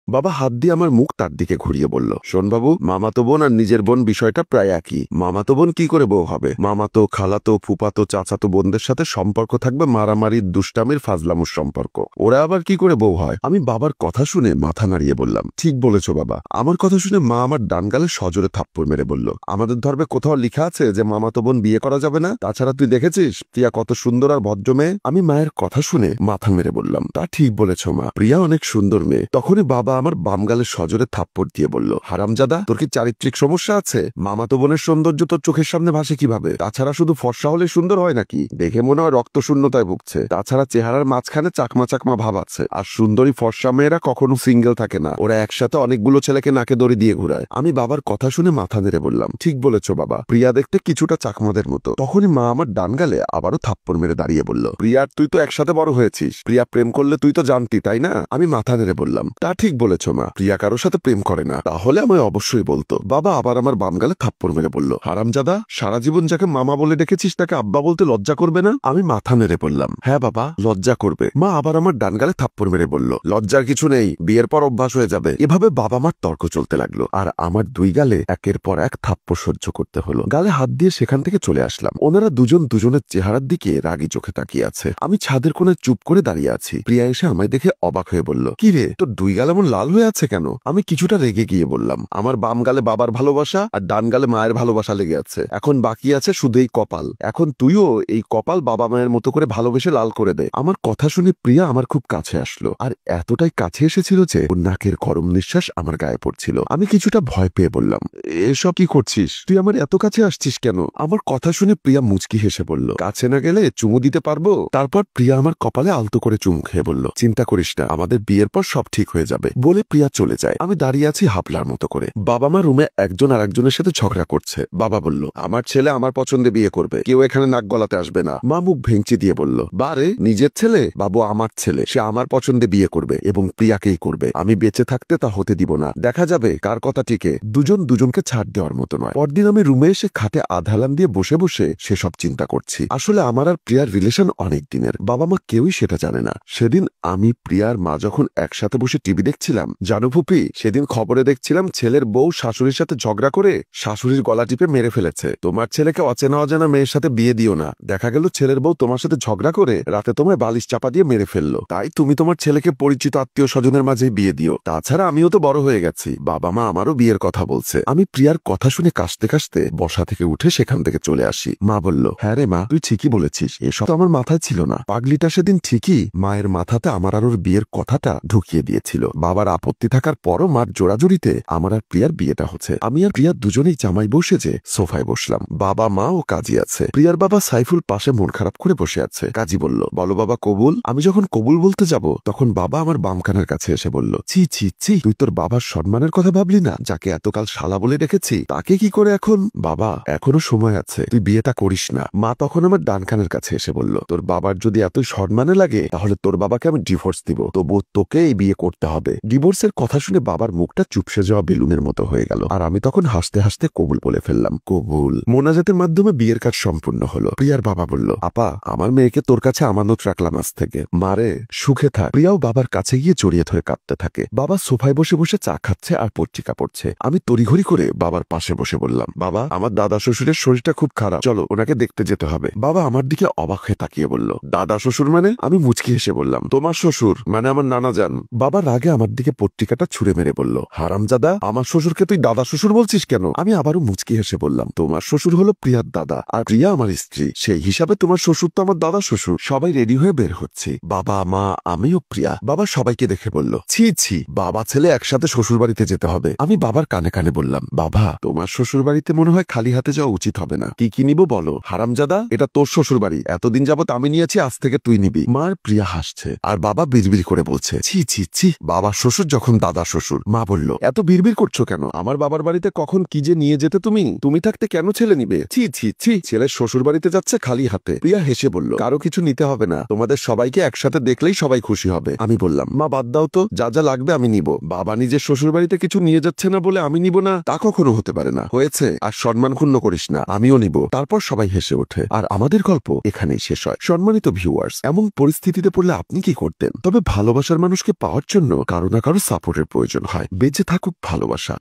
বাবা হাত দিয়ে আমার মুখ তার দিকে ঘুরিয়ে বলল, শোন বাবু, মামাতো বোন আর নিজের বোন বিষয়টা প্রায় একই। মামাতো বোন কি করে বউ হবে? মামাতো, খালাতো, ফুপাতো, চাচাতো বোনদের সাথে সম্পর্ক থাকবে মারামারির, দুষ্টামির, ফাজলামুর সম্পর্ক। ওরা আবার কি করে বউ হয়? আমি বাবার কথা শুনে মাথা নাড়িয়ে বললাম, ঠিক বলেছ বাবা। আমার কথা শুনে মা আমার ডান গালে সজোরে থাপ্পড় মেরে বলল, আমাদের ধর্মে কোথাও লেখা আছে যে মামাতো বোন বিয়ে করা যাবে না? তাছাড়া তুই দেখেছিস প্রিয়া কত সুন্দর আর ভদ্র মেয়ে? আমি মায়ের কথা শুনে মাথা মেরে বললাম, তা ঠিক বলেছ মা, প্রিয়া অনেক সুন্দর মেয়ে। তখনই বাবা আমার বাম গালে সজোরে থাপ্পড় দিয়ে বলল, হারামজাদা, তোর কি চারিত্রিক সমস্যা আছে? মামাতো বোনের সৌন্দর্য তোর চোখের সামনে ভাসে কিভাবে? তাছাড়া শুধু ফর্সা হলে সুন্দর হয় নাকি? দেখে মনে হয় রক্ত শূন্যতায় ভুগছে। তাছাড়া চেহারার মাঝখানে চাকমা চাকমা ভাব আছে। আর সুন্দরী ফর্সা মেয়েরা কখনো সিঙ্গেল থাকে না, ওরা একসাথে অনেকগুলো ছেলেকে নাকে দড়ি দিয়ে ঘুরায়। আমি বাবার কথা শুনে মাথা নেড়ে বললাম, ঠিক বলেছ বাবা, প্রিয়া দেখতে কিছুটা চাকমাদের মতো। তখনই মা আমার ডান গালে আবারও থাপ্পড় মেরে দাঁড়িয়ে বলল, প্রিয়ার তুই তো একসাথে বড় হয়েছিস, প্রিয়া প্রেম করলে তুই তো জানতি তাই না? আমি মাথা নেড়ে বললাম, তা ঠিক বলেছ মা, প্রিয়া কারোর সাথে প্রেম করে না, তাহলে আমায় অবশ্যই বলতো। বাবা আবার আমার বাম গালে থাপ্পড় মেরে বলল, হারামজাদা, সারা জীবন যাকে মামা বলে ডেকেছিস তাকে আব্বা বলতে লজ্জা করবে না? আমি মাথা নেড়ে বললাম, হ্যাঁ বাবা, লজ্জা করবে। মা আবার আমার ডান গালে থাপ্পড় মেরে বলল, লজ্জার কিছু নেই, বিয়ের পর অভ্যাস হয়ে যাবে। এভাবে বাবা মার তর্ক চলতে লাগলো, আর আমার দুই গালে একের পর এক থাপ্পড় সহ্য করতে হলো। গালে হাত দিয়ে সেখান থেকে চলে আসলাম। ওনারা দুজন দুজনের চেহারার দিকে রাগি চোখে তাকিয়ে আছে। আমি ছাদের কোণে চুপ করে দাঁড়িয়ে আছি। প্রিয়া এসে আমায় দেখে অবাক হয়ে বলল, কি রে, তোর দুই গাল এমন লাল হয়ে আছে কেন? আমি কিছুটা রেগে গিয়ে বললাম, আমার বাম গালে বাবার ভালোবাসা আর ডান গালে মায়ের ভালোবাসা লেগে আছে। এখন বাকি আছে শুধু এই কপাল। এখন তুইও এই কপাল বাবা মায়ের মতো করে ভালোবেসে লাল করে দে। আমার কথা শুনে প্রিয়া আমার খুব কাছে আসলো, আর এতটাই কাছে এসেছিল যে ওর নাকের গরম নিঃশ্বাস আমার গায়ে পড়ছিল। আমি কিছুটা ভয় পেয়ে বললাম, এসব কি করছিস? তুই আমার এত কাছে আসছিস কেন? আমার কথা শুনে প্রিয়া মুচকি হেসে বলল, কাছে না গেলে চুমু দিতে পারবো? তারপর প্রিয়া আমার কপালে আলতো করে চুমু খেয়ে বলল, চিন্তা করিস না, আমাদের বিয়ের পর সব ঠিক হয়ে যাবে। বলে প্রিয়া চলে যায়। আমি দাঁড়িয়ে আছি হাবলার মতো করে। বাবা মা রুমে একজন আর একজনের সাথে ঝগড়া করছে। বাবা বলল, আমার ছেলে আমার পছন্দে বিয়ে করবে, কেউ এখানে নাক গলাতে আসবে না। মা মুখ ভেঙচি দিয়ে বলল, বারে, নিজের ছেলে? বাবু আমার ছেলে, সে আমার পছন্দে বিয়ে করবে এবং প্রিয়াকেই করবে। আমি বেঁচে থাকতে তা হতে দিব না। দেখা যাবে কার কথা টিকে। দুজন দুজনকে ছাড় দেওয়ার মতো নয়। পরদিন আমি রুমে এসে খাটে আধালাম দিয়ে বসে বসে সেসব চিন্তা করছি। আসলে আমার আর প্রিয়ার রিলেশন অনেক দিনের। বাবা মা কেউই সেটা জানে না। সেদিন আমি প্রিয়ার মা যখন একসাথে বসে টিভি দেখছিলাম, জানো ফুপি, সেদিন খবরে দেখছিলাম ছেলের বউ শাশুড়ির সাথে ঝগড়া করে শাশুড়ির গলা টিপে মেরে ফেলেছে। তোমার ছেলেকে অচেনা অজানা মেয়ের সাথে বিয়ে দিও না। দেখা গেল ছেলের বউ তোমার সাথে ঝগড়া করে রাতে তোমায় বালিশ চাপা দিয়ে মেরে ফেললো। তাই তুমি তোমার ছেলেকে পরিচিত আত্মীয় স্বজনের মাঝেই বিয়ে দিও। তাছাড়া আমিও তো বড় হয়ে গেছি, বাবা মা আমারও বিয়ের কথা বলছে। আমি প্রিয়ার কথা শুনে কাশতে কাশতে বসা থেকে উঠে সেখান থেকে চলে আসি। মা বলল, হ্যাঁ রে মা, তুই ঠিকই বলেছিস, এসব তো আমার মাথায় ছিল না। পাগলিটা সেদিন ঠিকই মায়ের মাথাতে আমার আর ওর বিয়ের কথাটা ঢুকিয়ে দিয়েছিল। বাবার আপত্তি থাকার পরও মার জোড়াজুড়িতে আমার আর প্রিয়ার বিয়েটা হচ্ছে। আমি আর প্রিয়া দুজনেই জামাই বসে যে সোফায় বসলাম। বাবা মা ও কাজী আছে। প্রিয়ার বাবা সাইফুল পাশে মন খারাপ করে বসে আছে। কাজী বলল, বলো বাবা কবুল। আমি যখন কবুল বলতে যাব তখন বাবা আমার বাম কানের কাছে এসে বলল, ছি ছি ছি, তুই তোর বাবার সম্মানের কথা ভাবলি না? যাকে এতকাল শালা বলে রেখেছি তাকে কি করে এখন? বাবা, এখনো সময় আছে, তুই বিয়েটা করিস না। মা তখন আমার ডান কানের কাছে এসে বলল, তোর বাবার যদি এত সম্মানে লাগে তাহলে তোর বাবাকে আমি ডিভোর্স দিব, তবু তোকে এই বিয়ে করতে হবে। ডিভোর্সের কথা শুনে বাবার মুখটা চুপসে যাওয়া বেলুনের মতো হয়ে গেল, আর আমি তখন হাসতে হাসতে কবুল বলে ফেললাম। কবুল। মোনাজাতের মাধ্যমে বিয়ের কাজ সম্পূর্ণ হলো। প্রিয়ার বাবা বলল, আপা, আমার মেয়েকে তোর কাছে আমানত রাখলাম আজ থেকে। মারে, সুখে থাক। প্রিয়াও বাবার কাছে গিয়ে জড়িয়ে ধরে কাঁদতে থাকে। বাবা সোফায় বসে বসে চা খাচ্ছে আর পত্রিকা পড়ছে। আমি তড়িঘড়ি করে বাবার পাশে বসে বললাম, বাবা, আমার দাদা শ্বশুরের শরীরটা খুব খারাপ, চলো ওনাকে দেখতে যেতে হবে। বাবা আমার দিকে অবাক হয়ে তাকিয়ে বলল, দাদা শ্বশুর মানে? আমি মুচকি হেসে বললাম, তোমার শ্বশুর মানে আমার নানা যান। বাবা রাগে আমার দিকে পত্রিকাটা ছুঁড়ে মেরে বলল, হারামজাদা, আমার শ্বশুরকে তুই দাদা শ্বশুর বলছিস কেন? আমি আবারও মুচকি হেসে বললাম, তোমার শ্বশুর হলো প্রিয়ার দাদা আর প্রিয়া আমার স্ত্রী, সেই হিসাবে তোমার শ্বশুর তো আমার দাদা শ্বশুর। সবাই রেডি হয়ে বের হচ্ছে, বাবা মা আমি ও প্রিয়া। বাবা সবাইকে দেখে বলল, ছি ছি, বাবা ছেলে একসাথে শ্বশুর বাড়িতে যেতে হবে। আমি বাবার কানে কানে বললাম, বাবা, তোমার শ্বশুর বাড়িতে মনে হয় খালি হাতে যাওয়া উচিত হবে না। কি কি নিব বলো? হারামজাদা, এটা তোর শ্বশুর বাড়ি, এতদিন যাবত আমি নিয়েছি, আজ থেকে তুই নিবি। মার প্রিয়া হাসছে আর বাবা বিড়বিড় করে বলছে, ছি ছি ছি, বাবার শ্বশুর যখন দাদা শ্বশুর। মা বলল, এত বিড়বিড় করছো কেন? আমার বাবার বাড়িতে কখন কি যে নিয়ে যেতে তুমি থাকতে কেন ছেলে নিবে? ছি ছি ছি, ছেলের শ্বশুর বাড়িতে যাচ্ছে খালি হাতে। প্রিয়া হেসে বলল, কারো কিছু নিতে হবে না, তোমাদের সবাইকে একসাথে দেখলেই সবাই খুশি হবে। আমি বললাম, মা বাদ দাও তো, যা যা লাগবে আমি নিব। বাবা নিজের শ্বশুর বাড়িতে কিছু নিয়ে যাচ্ছে না বলে আমি নিব না, তা কখনো হতে পারে না। হয়েছে, আর সম্মান ক্ষুণ্ণ করিস না, আমিও নিব। তারপর সবাই হেসে ওঠে আর আমাদের গল্প এখানেই শেষ হয়। সম্মানিত ভিউয়ার্স, এমন পরিস্থিতিতে পড়লে আপনি কি করতেন? তবে ভালোবাসার মানুষকে পাওয়ার জন্য কারো না কারো সাপোর্টের প্রয়োজন হয়। বেঁচে থাকুক ভালোবাসা।